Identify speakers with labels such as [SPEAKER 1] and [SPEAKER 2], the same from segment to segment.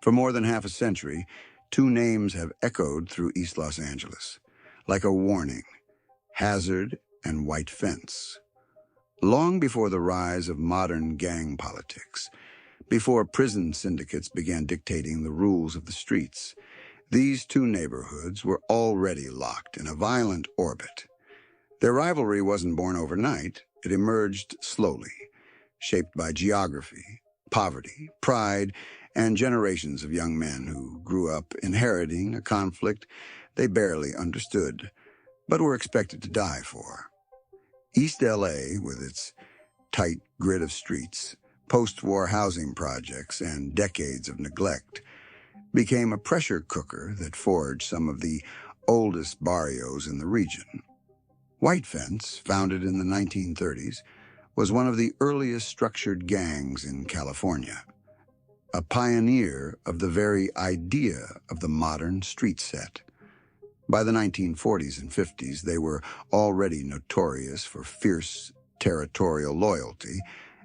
[SPEAKER 1] For more than half a century, two names have echoed through East Los Angeles, like a warning: Hazard and White Fence. Long before the rise of modern gang politics, before prison syndicates began dictating the rules of the streets, these two neighborhoods were already locked in a violent orbit. Their rivalry wasn't born overnight. It emerged slowly, shaped by geography, poverty, pride, and generations of young men who grew up inheriting a conflict they barely understood, but were expected to die for. East LA, with its tight grid of streets, post-war housing projects, and decades of neglect, became a pressure cooker that forged some of the oldest barrios in the region. White Fence, founded in the 1930s, was one of the earliest structured gangs in California, a pioneer of the very idea of the modern street set. By the 1940s and 50s, they were already notorious for fierce territorial loyalty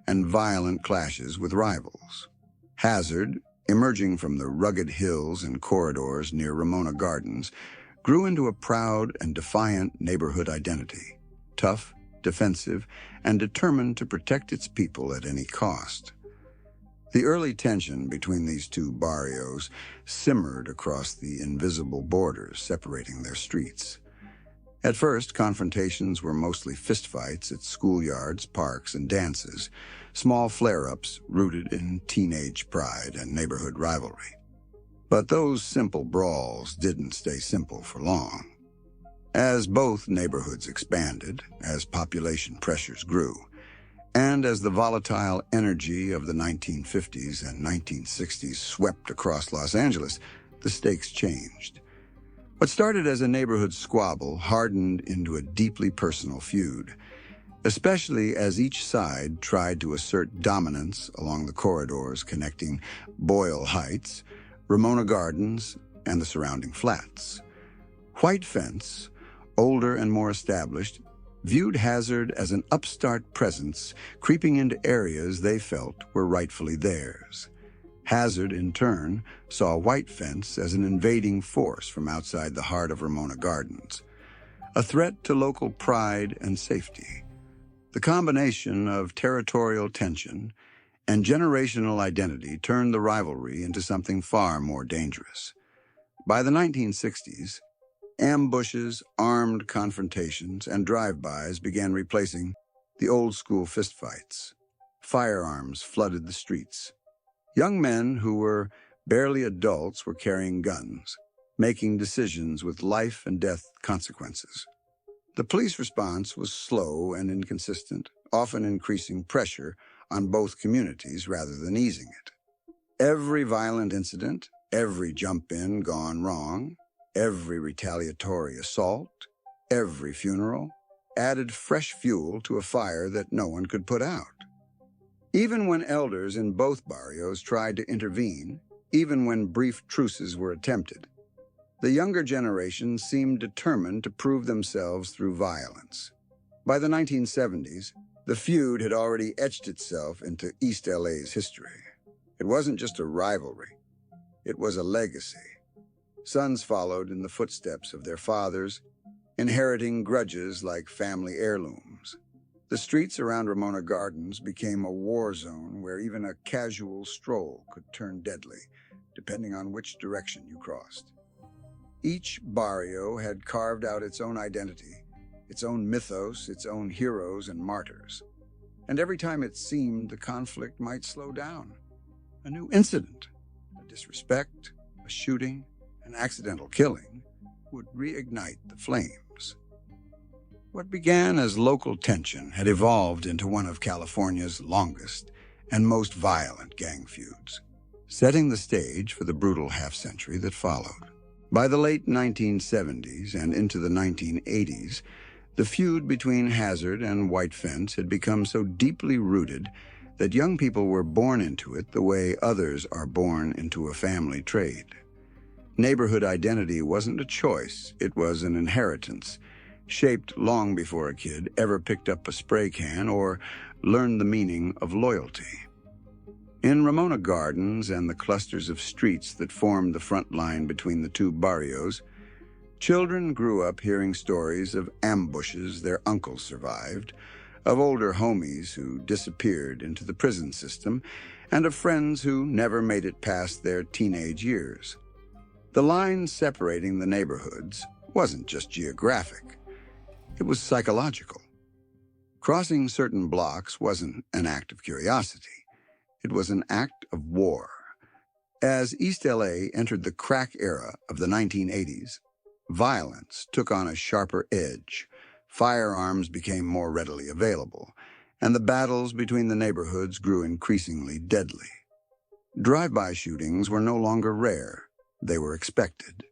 [SPEAKER 1] and violent clashes with rivals. Hazard, emerging from the rugged hills and corridors near Ramona Gardens, grew into a proud and defiant neighborhood identity, tough, defensive, and determined to protect its people at any cost. The early tension between these two barrios simmered across the invisible borders separating their streets. At first, confrontations were mostly fistfights at schoolyards, parks, and dances, small flare-ups rooted in teenage pride and neighborhood rivalry. But those simple brawls didn't stay simple for long. As both neighborhoods expanded, as population pressures grew, and as the volatile energy of the 1950s and 1960s swept across Los Angeles, the stakes changed. What started as a neighborhood squabble hardened into a deeply personal feud, especially as each side tried to assert dominance along the corridors connecting Boyle Heights, Ramona Gardens, and the surrounding flats. White Fence, older and more established, viewed Hazard as an upstart presence creeping into areas they felt were rightfully theirs. Hazard, in turn, saw White Fence as an invading force from outside the heart of Ramona Gardens, a threat to local pride and safety. The combination of territorial tension and generational identity turned the rivalry into something far more dangerous. By the 1960s, ambushes, armed confrontations, and drive-bys began replacing the old-school fistfights. Firearms flooded the streets. Young men who were barely adults were carrying guns, making decisions with life and death consequences. The police response was slow and inconsistent, often increasing pressure on both communities rather than easing it. Every violent incident, every jump-in gone wrong, every retaliatory assault, every funeral, added fresh fuel to a fire that no one could put out. Even when elders in both barrios tried to intervene, even when brief truces were attempted, the younger generation seemed determined to prove themselves through violence. By the 1970s, the feud had already etched itself into East LA's history. It wasn't just a rivalry. It was a legacy. Sons followed in the footsteps of their fathers, inheriting grudges like family heirlooms. The streets around Ramona Gardens became a war zone where even a casual stroll could turn deadly, depending on which direction you crossed. Each barrio had carved out its own identity, its own mythos, its own heroes and martyrs. And every time it seemed the conflict might slow down, a new incident, a disrespect, a shooting, an accidental killing, would reignite the flames. What began as local tension had evolved into one of California's longest and most violent gang feuds, setting the stage for the brutal half-century that followed. By the late 1970s and into the 1980s, the feud between Hazard and White Fence had become so deeply rooted that young people were born into it the way others are born into a family trade. Neighborhood identity wasn't a choice, it was an inheritance, shaped long before a kid ever picked up a spray can or learned the meaning of loyalty. In Ramona Gardens and the clusters of streets that formed the front line between the two barrios, children grew up hearing stories of ambushes their uncles survived, of older homies who disappeared into the prison system, and of friends who never made it past their teenage years. The line separating the neighborhoods wasn't just geographic, it was psychological. Crossing certain blocks wasn't an act of curiosity, it was an act of war. As East LA entered the crack era of the 1980s, violence took on a sharper edge, firearms became more readily available, and the battles between the neighborhoods grew increasingly deadly. Drive-by shootings were no longer rare, they were expected.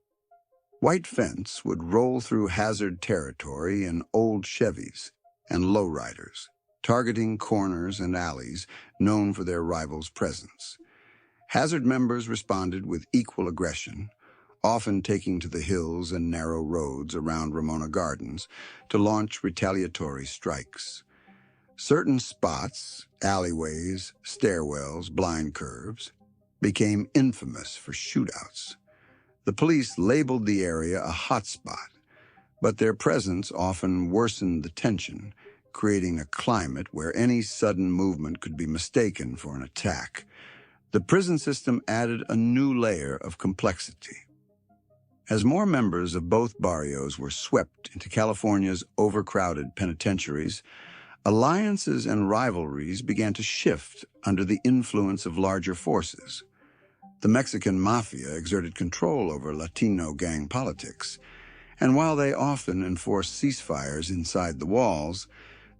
[SPEAKER 1] White Fence would roll through hazard territory in old Chevys and lowriders, targeting corners and alleys known for their rivals' presence. Hazard members responded with equal aggression, often taking to the hills and narrow roads around Ramona Gardens to launch retaliatory strikes. Certain spots, alleyways, stairwells, blind curves, became infamous for shootouts. The police labeled the area a hotspot, but their presence often worsened the tension, creating a climate where any sudden movement could be mistaken for an attack. The prison system added a new layer of complexity. As more members of both barrios were swept into California's overcrowded penitentiaries, alliances and rivalries began to shift under the influence of larger forces. The Mexican mafia exerted control over Latino gang politics, and while they often enforced ceasefires inside the walls,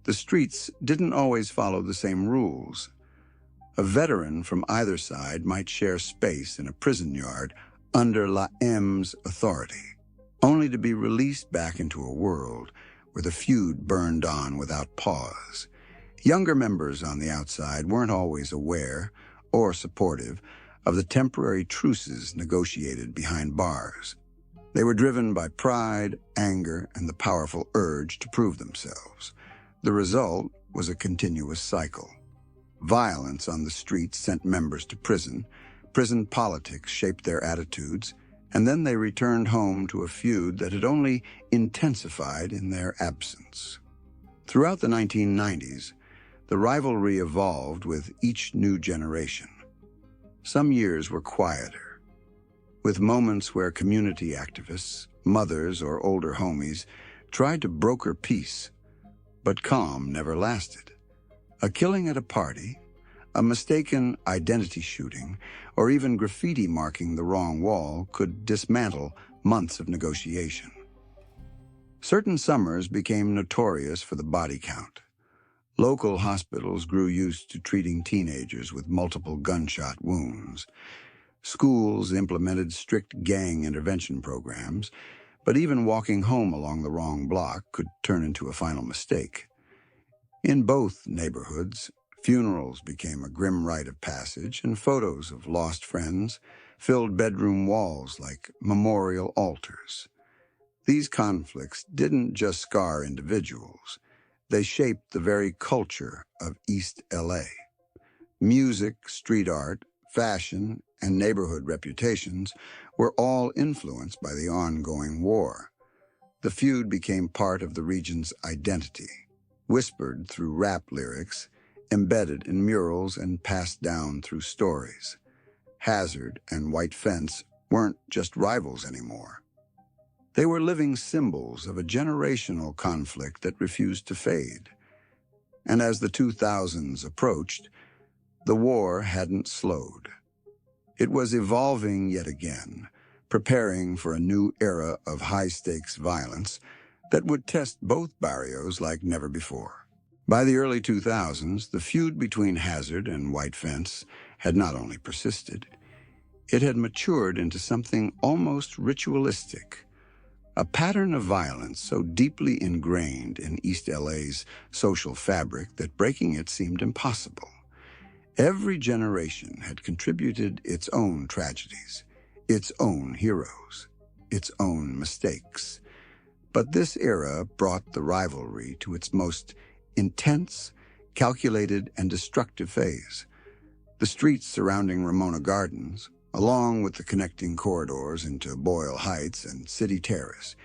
[SPEAKER 1] the streets didn't always follow the same rules. A veteran from either side might share space in a prison yard under La M's authority, only to be released back into a world where the feud burned on without pause. Younger members on the outside weren't always aware or supportive of the temporary truces negotiated behind bars. They were driven by pride, anger, and the powerful urge to prove themselves. The result was a continuous cycle. Violence on the streets sent members to prison, prison politics shaped their attitudes, and then they returned home to a feud that had only intensified in their absence. Throughout the 1990s, the rivalry evolved with each new generation. Some years were quieter, with moments where community activists, mothers, or older homies tried to broker peace, but calm never lasted. A killing at a party, a mistaken identity shooting, or even graffiti marking the wrong wall could dismantle months of negotiation. Certain summers became notorious for the body count. Local hospitals grew used to treating teenagers with multiple gunshot wounds. Schools implemented strict gang intervention programs, but even walking home along the wrong block could turn into a final mistake. In both neighborhoods, funerals became a grim rite of passage, and photos of lost friends filled bedroom walls like memorial altars. These conflicts didn't just scar individuals, they shaped the very culture of East LA. Music, street art, fashion, and neighborhood reputations were all influenced by the ongoing war. The feud became part of the region's identity, whispered through rap lyrics, embedded in murals, and passed down through stories. Hazard and White Fence weren't just rivals anymore. They were living symbols of a generational conflict that refused to fade. And as the 2000s approached, the war hadn't slowed. It was evolving yet again, preparing for a new era of high-stakes violence that would test both barrios like never before. By the early 2000s, the feud between Hazard and White Fence had not only persisted, it had matured into something almost ritualistic, a pattern of violence so deeply ingrained in East LA's social fabric that breaking it seemed impossible. Every generation had contributed its own tragedies, its own heroes, its own mistakes. But this era brought the rivalry to its most intense, calculated, and destructive phase. The streets surrounding Ramona Gardens, along with the connecting corridors into Boyle Heights and City Terrace,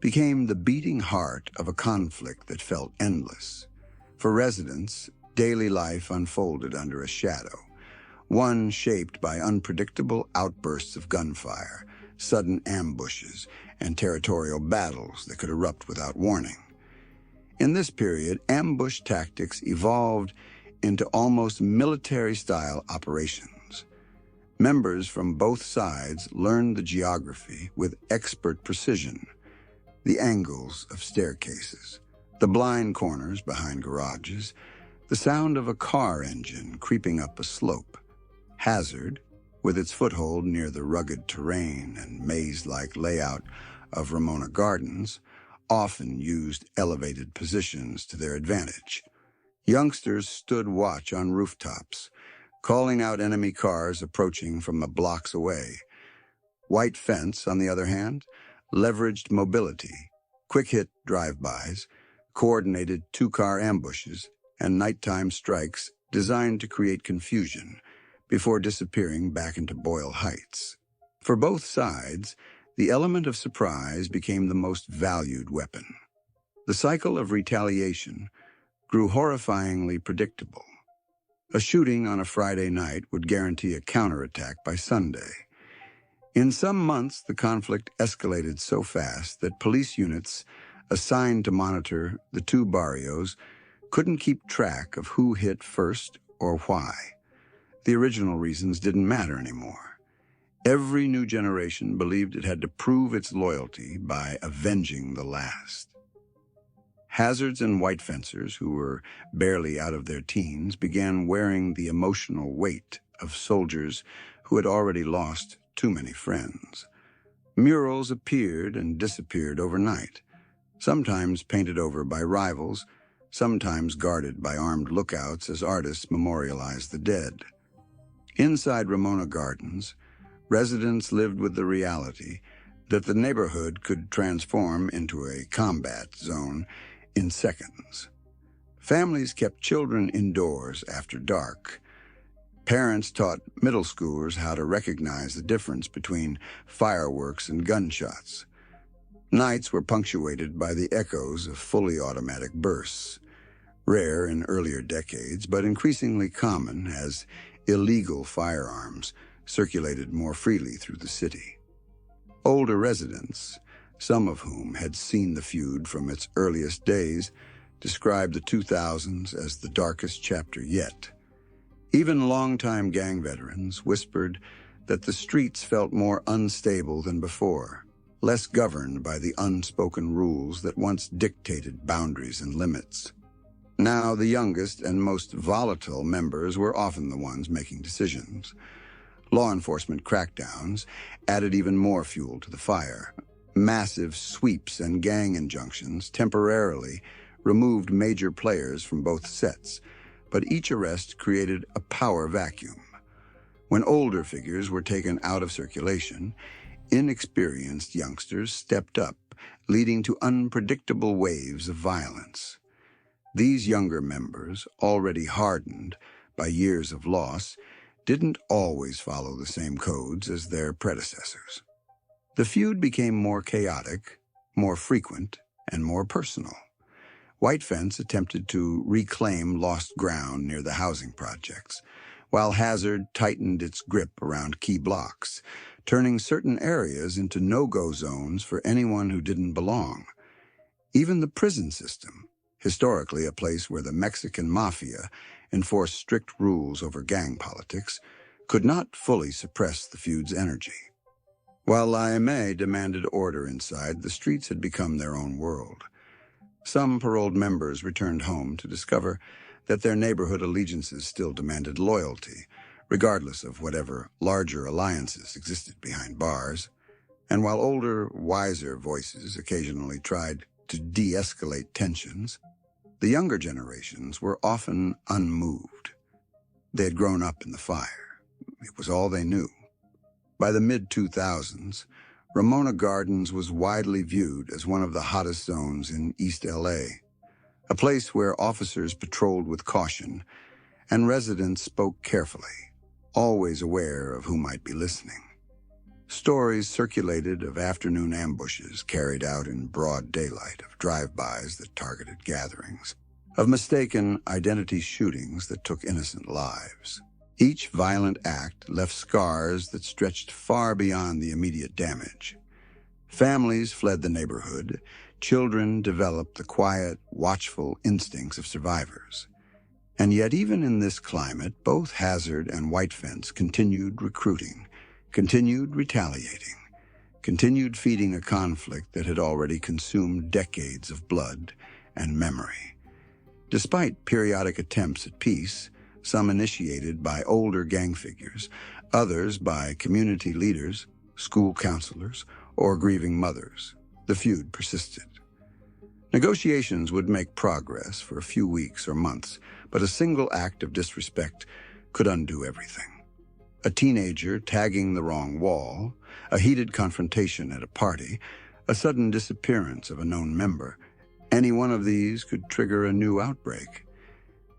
[SPEAKER 1] became the beating heart of a conflict that felt endless. For residents, daily life unfolded under a shadow, one shaped by unpredictable outbursts of gunfire, sudden ambushes, and territorial battles that could erupt without warning. In this period, ambush tactics evolved into almost military-style operations. Members from both sides learned the geography with expert precision, the angles of staircases, the blind corners behind garages, the sound of a car engine creeping up a slope. Hazard, with its foothold near the rugged terrain and maze-like layout of Ramona Gardens, often used elevated positions to their advantage. Youngsters stood watch on rooftops, calling out enemy cars approaching from the blocks away. White Fence, on the other hand, leveraged mobility, quick-hit drive-bys, coordinated two-car ambushes, and nighttime strikes designed to create confusion before disappearing back into Boyle Heights. For both sides, the element of surprise became the most valued weapon. The cycle of retaliation grew horrifyingly predictable. A shooting on a Friday night would guarantee a counterattack by Sunday. In some months, the conflict escalated so fast that police units assigned to monitor the two barrios couldn't keep track of who hit first or why. The original reasons didn't matter anymore. Every new generation believed it had to prove its loyalty by avenging the last. Hazards and white fencers, who were barely out of their teens, began wearing the emotional weight of soldiers who had already lost too many friends. Murals appeared and disappeared overnight, sometimes painted over by rivals, sometimes guarded by armed lookouts as artists memorialized the dead. Inside Ramona Gardens, residents lived with the reality that the neighborhood could transform into a combat zone in seconds. Families kept children indoors after dark. Parents taught middle schoolers how to recognize the difference between fireworks and gunshots. Nights were punctuated by the echoes of fully automatic bursts, rare in earlier decades, but increasingly common as illegal firearms circulated more freely through the city. Older residents, some of whom had seen the feud from its earliest days, described the 2000s as the darkest chapter yet. Even longtime gang veterans whispered that the streets felt more unstable than before, less governed by the unspoken rules that once dictated boundaries and limits. Now, the youngest and most volatile members were often the ones making decisions. Law enforcement crackdowns added even more fuel to the fire. Massive sweeps and gang injunctions temporarily removed major players from both sets, but each arrest created a power vacuum. When older figures were taken out of circulation, inexperienced youngsters stepped up, leading to unpredictable waves of violence. These younger members, already hardened by years of loss, didn't always follow the same codes as their predecessors. The feud became more chaotic, more frequent, and more personal. White Fence attempted to reclaim lost ground near the housing projects, while Hazard tightened its grip around key blocks, turning certain areas into no-go zones for anyone who didn't belong. Even the prison system, historically a place where the Mexican mafia enforced strict rules over gang politics, could not fully suppress the feud's energy. While Laime demanded order inside, the streets had become their own world. Some paroled members returned home to discover that their neighborhood allegiances still demanded loyalty, regardless of whatever larger alliances existed behind bars. And while older, wiser voices occasionally tried to de-escalate tensions, the younger generations were often unmoved. They had grown up in the fire. It was all they knew. By the mid-2000s, Ramona Gardens was widely viewed as one of the hottest zones in East LA, a place where officers patrolled with caution and residents spoke carefully, always aware of who might be listening. Stories circulated of afternoon ambushes carried out in broad daylight, of drive-bys that targeted gatherings, of mistaken identity shootings that took innocent lives. Each violent act left scars that stretched far beyond the immediate damage. Families fled the neighborhood. Children developed the quiet, watchful instincts of survivors. And yet, even in this climate, both Hazard and White Fence continued recruiting, continued retaliating, continued feeding a conflict that had already consumed decades of blood and memory. Despite periodic attempts at peace, some initiated by older gang figures, others by community leaders, school counselors, or grieving mothers, the feud persisted. Negotiations would make progress for a few weeks or months, but a single act of disrespect could undo everything. A teenager tagging the wrong wall, a heated confrontation at a party, a sudden disappearance of a known member, any one of these could trigger a new outbreak.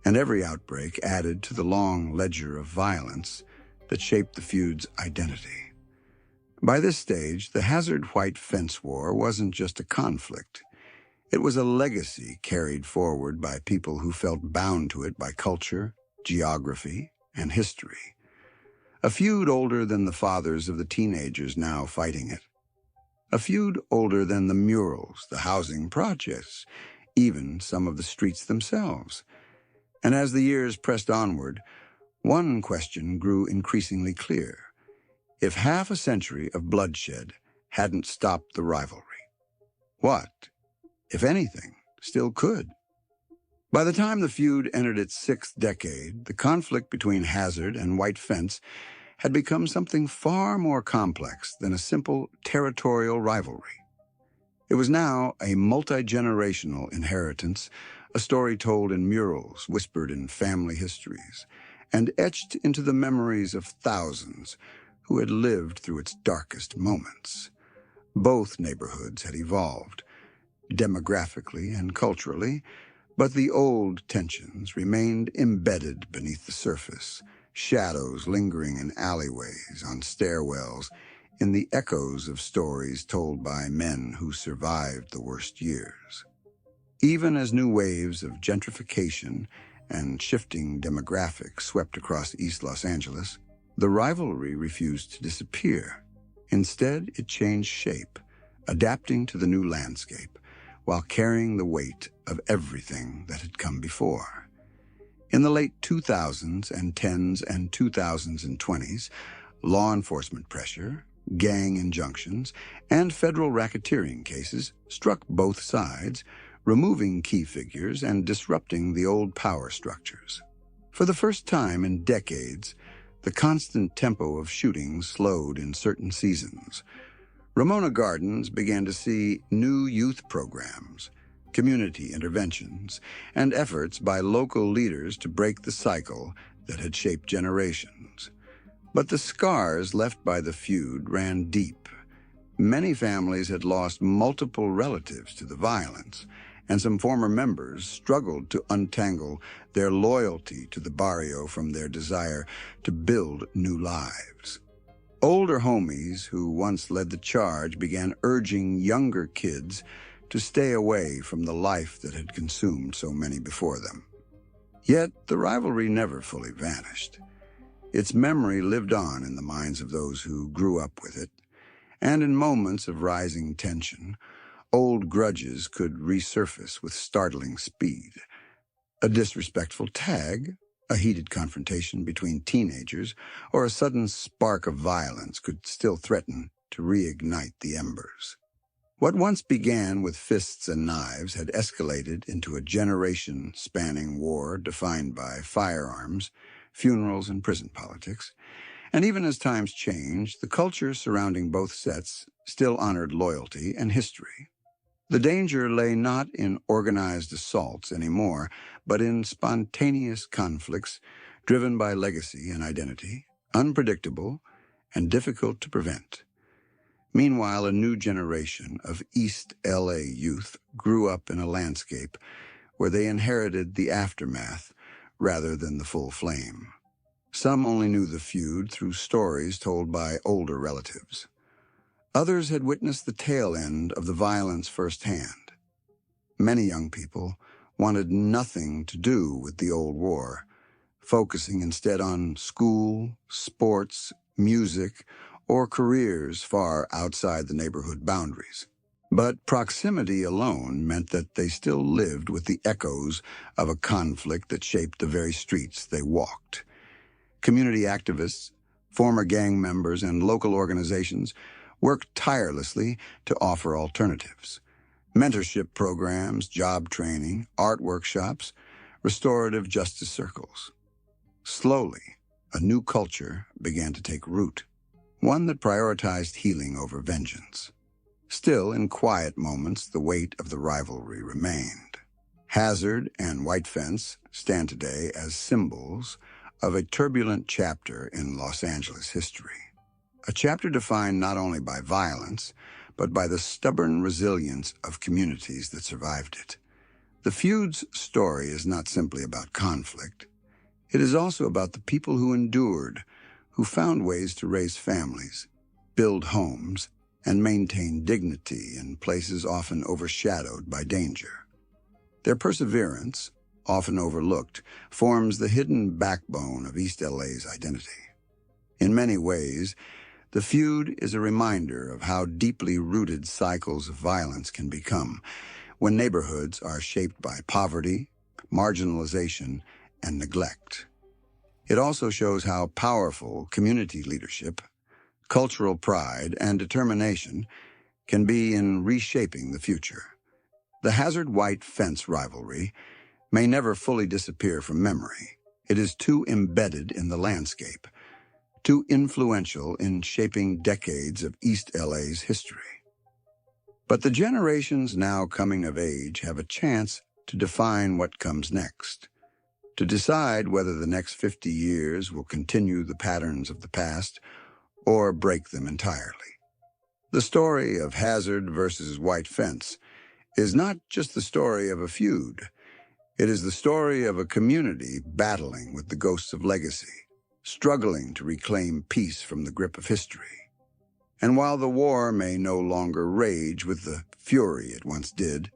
[SPEAKER 1] And every outbreak added to the long ledger of violence that shaped the feud's identity. By this stage, the Hazard-White Fence War wasn't just a conflict. It was a legacy carried forward by people who felt bound to it by culture, geography, and history. A feud older than the fathers of the teenagers now fighting it. A feud older than the murals, the housing projects, even some of the streets themselves. And as the years pressed onward, one question grew increasingly clear. If half a century of bloodshed hadn't stopped the rivalry, what, if anything, still could? By the time the feud entered its sixth decade, the conflict between Hazard and White Fence had become something far more complex than a simple territorial rivalry. It was now a multi-generational inheritance, a story told in murals, whispered in family histories, and etched into the memories of thousands who had lived through its darkest moments. Both neighborhoods had evolved, demographically and culturally, but the old tensions remained embedded beneath the surface, shadows lingering in alleyways, on stairwells, in the echoes of stories told by men who survived the worst years. Even as new waves of gentrification and shifting demographics swept across East Los Angeles, the rivalry refused to disappear. Instead, it changed shape, adapting to the new landscape, while carrying the weight of everything that had come before. In the late 2000s and 10s and 2000s and 20s, law enforcement pressure, gang injunctions, and federal racketeering cases struck both sides, removing key figures and disrupting the old power structures. For the first time in decades, the constant tempo of shooting slowed in certain seasons. Ramona Gardens began to see new youth programs, community interventions, and efforts by local leaders to break the cycle that had shaped generations. But the scars left by the feud ran deep. Many families had lost multiple relatives to the violence, and some former members struggled to untangle their loyalty to the barrio from their desire to build new lives. Older homies who once led the charge began urging younger kids to stay away from the life that had consumed so many before them. Yet the rivalry never fully vanished. Its memory lived on in the minds of those who grew up with it, and in moments of rising tension, old grudges could resurface with startling speed. A disrespectful tag, a heated confrontation between teenagers, or a sudden spark of violence could still threaten to reignite the embers. What once began with fists and knives had escalated into a generation-spanning war defined by firearms, funerals, and prison politics. And even as times changed, the culture surrounding both sets still honored loyalty and history. The danger lay not in organized assaults anymore, but in spontaneous conflicts driven by legacy and identity, unpredictable and difficult to prevent. Meanwhile, a new generation of East LA youth grew up in a landscape where they inherited the aftermath rather than the full flame. Some only knew the feud through stories told by older relatives. Others had witnessed the tail end of the violence firsthand. Many young people wanted nothing to do with the old war, focusing instead on school, sports, music, or careers far outside the neighborhood boundaries. But proximity alone meant that they still lived with the echoes of a conflict that shaped the very streets they walked. Community activists, former gang members, and local organizations worked tirelessly to offer alternatives. Mentorship programs, job training, art workshops, restorative justice circles. Slowly, a new culture began to take root, one that prioritized healing over vengeance. Still, in quiet moments, the weight of the rivalry remained. Hazard and White Fence stand today as symbols of a turbulent chapter in Los Angeles history. A chapter defined not only by violence, but by the stubborn resilience of communities that survived it. The feud's story is not simply about conflict. It is also about the people who endured, who found ways to raise families, build homes, and maintain dignity in places often overshadowed by danger. Their perseverance, often overlooked, forms the hidden backbone of East LA's identity. In many ways, the feud is a reminder of how deeply rooted cycles of violence can become when neighborhoods are shaped by poverty, marginalization, and neglect. It also shows how powerful community leadership, cultural pride, and determination can be in reshaping the future. The Hazard-White Fence rivalry may never fully disappear from memory. It is too embedded in the landscape, too influential in shaping decades of East LA's history. But the generations now coming of age have a chance to define what comes next, to decide whether the next 50 years will continue the patterns of the past or break them entirely. The story of Hazard versus White Fence is not just the story of a feud. It is the story of a community battling with the ghosts of legacy, struggling to reclaim peace from the grip of history. And while the war may no longer rage with the fury it once did,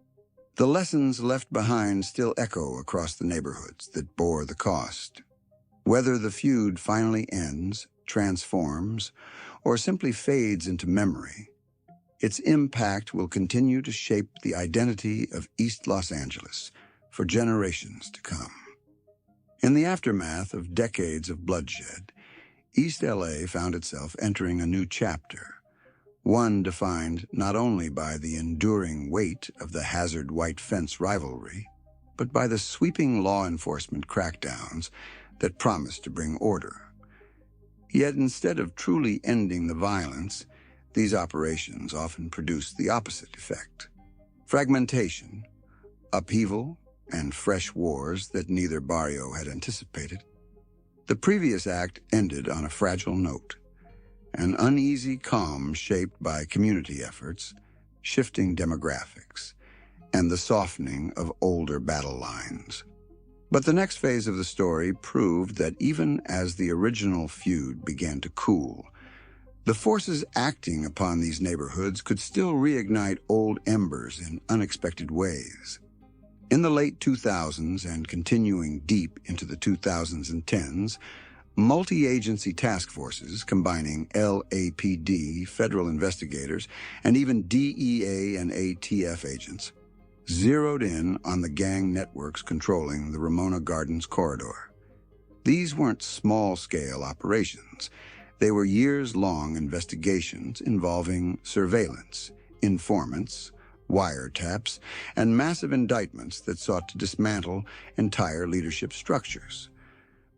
[SPEAKER 1] the lessons left behind still echo across the neighborhoods that bore the cost. Whether the feud finally ends, transforms, or simply fades into memory, its impact will continue to shape the identity of East Los Angeles for generations to come. In the aftermath of decades of bloodshed, East LA found itself entering a new chapter, one defined not only by the enduring weight of the Hazard-White Fence rivalry, but by the sweeping law enforcement crackdowns that promised to bring order. Yet instead of truly ending the violence, these operations often produced the opposite effect: fragmentation, upheaval, and fresh wars that neither barrio had anticipated. The previous act ended on a fragile note, an uneasy calm shaped by community efforts, shifting demographics, and the softening of older battle lines. But the next phase of the story proved that even as the original feud began to cool, the forces acting upon these neighborhoods could still reignite old embers in unexpected ways. In the late 2000s and continuing deep into the 2010s, multi-agency task forces combining LAPD, federal investigators, and even DEA and ATF agents zeroed in on the gang networks controlling the Ramona Gardens corridor. These weren't small-scale operations. They were years-long investigations involving surveillance, informants, wiretaps, and massive indictments that sought to dismantle entire leadership structures.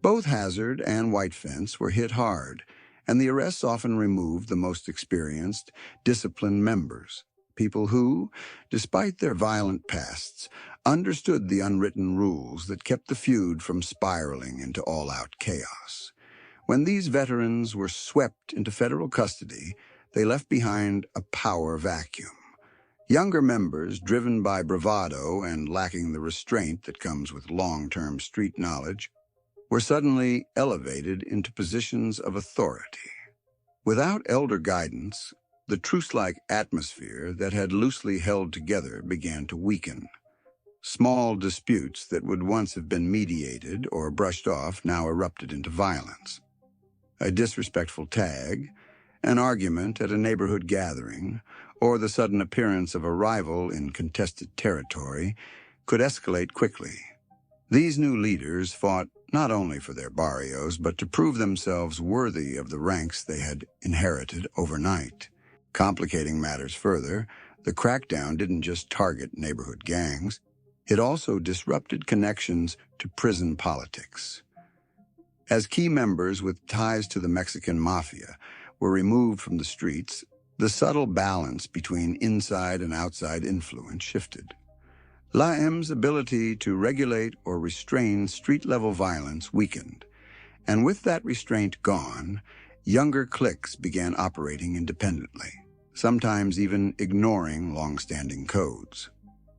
[SPEAKER 1] Both Hazard and White Fence were hit hard, and the arrests often removed the most experienced, disciplined members, people who, despite their violent pasts, understood the unwritten rules that kept the feud from spiraling into all-out chaos. When these veterans were swept into federal custody, they left behind a power vacuum. Younger members, driven by bravado and lacking the restraint that comes with long-term street knowledge, were suddenly elevated into positions of authority. Without elder guidance, the truce-like atmosphere that had loosely held together began to weaken. Small disputes that would once have been mediated or brushed off now erupted into violence. A disrespectful tag, an argument at a neighborhood gathering, or the sudden appearance of a rival in contested territory could escalate quickly. These new leaders fought not only for their barrios, but to prove themselves worthy of the ranks they had inherited overnight. Complicating matters further, the crackdown didn't just target neighborhood gangs, it also disrupted connections to prison politics. As key members with ties to the Mexican mafia were removed from the streets, the subtle balance between inside and outside influence shifted. La M's ability to regulate or restrain street-level violence weakened, and with that restraint gone, younger cliques began operating independently, sometimes even ignoring long-standing codes.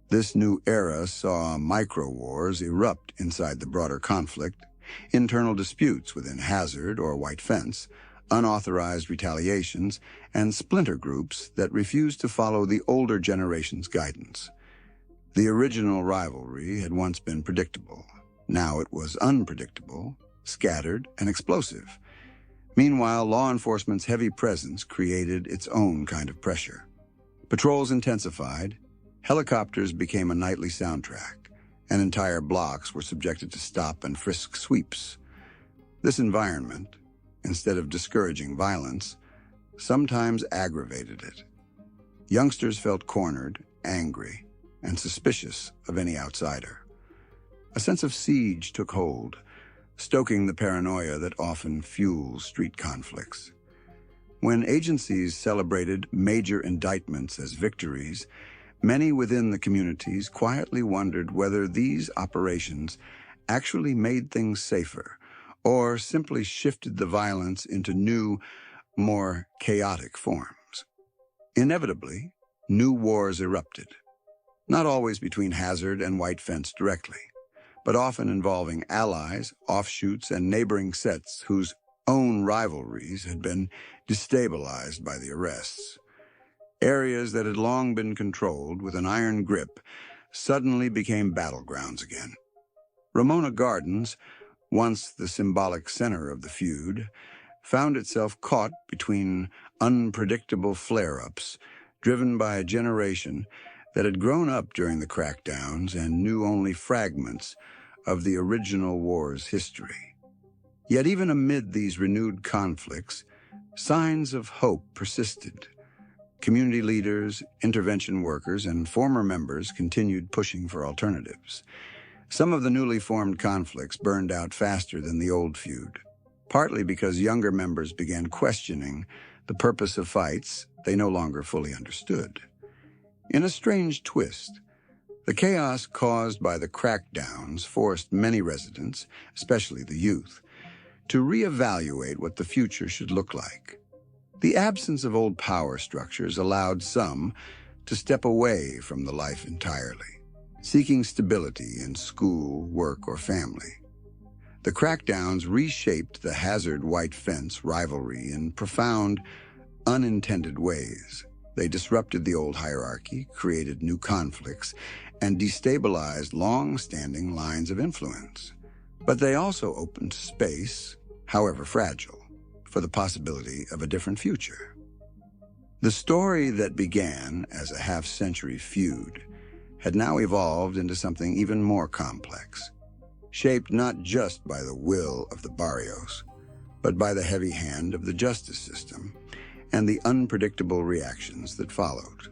[SPEAKER 1] This new era saw micro-wars erupt inside the broader conflict, internal disputes within Hazard or White Fence, unauthorized retaliations, and splinter groups that refused to follow the older generation's guidance. The original rivalry had once been predictable. Now it was unpredictable, scattered, and explosive. Meanwhile, law enforcement's heavy presence created its own kind of pressure. Patrols intensified, helicopters became a nightly soundtrack, and entire blocks were subjected to stop and frisk sweeps. This environment, instead of discouraging violence, sometimes aggravated it. Youngsters felt cornered, angry, and suspicious of any outsider. A sense of siege took hold, stoking the paranoia that often fuels street conflicts. When agencies celebrated major indictments as victories, many within the communities quietly wondered whether these operations actually made things safer or simply shifted the violence into new, more chaotic forms. Inevitably, new wars erupted, not always between Hazard and White Fence directly, but often involving allies, offshoots, and neighboring sets whose own rivalries had been destabilized by the arrests. Areas that had long been controlled with an iron grip suddenly became battlegrounds again. Ramona Gardens, once the symbolic center of the feud, found itself caught between unpredictable flare-ups, driven by a generation that had grown up during the crackdowns and knew only fragments of the original war's history. Yet even amid these renewed conflicts, signs of hope persisted. Community leaders, intervention workers, and former members continued pushing for alternatives. Some of the newly formed conflicts burned out faster than the old feud, partly because younger members began questioning the purpose of fights they no longer fully understood. In a strange twist, the chaos caused by the crackdowns forced many residents, especially the youth, to reevaluate what the future should look like. The absence of old power structures allowed some to step away from the life entirely, seeking stability in school, work, or family. The crackdowns reshaped the Hazard-White Fence rivalry in profound, unintended ways. They disrupted the old hierarchy, created new conflicts, and destabilized long-standing lines of influence. But they also opened space, however fragile, for the possibility of a different future. The story that began as a half-century feud had now evolved into something even more complex, shaped not just by the will of the barrios, but by the heavy hand of the justice system and the unpredictable reactions that followed.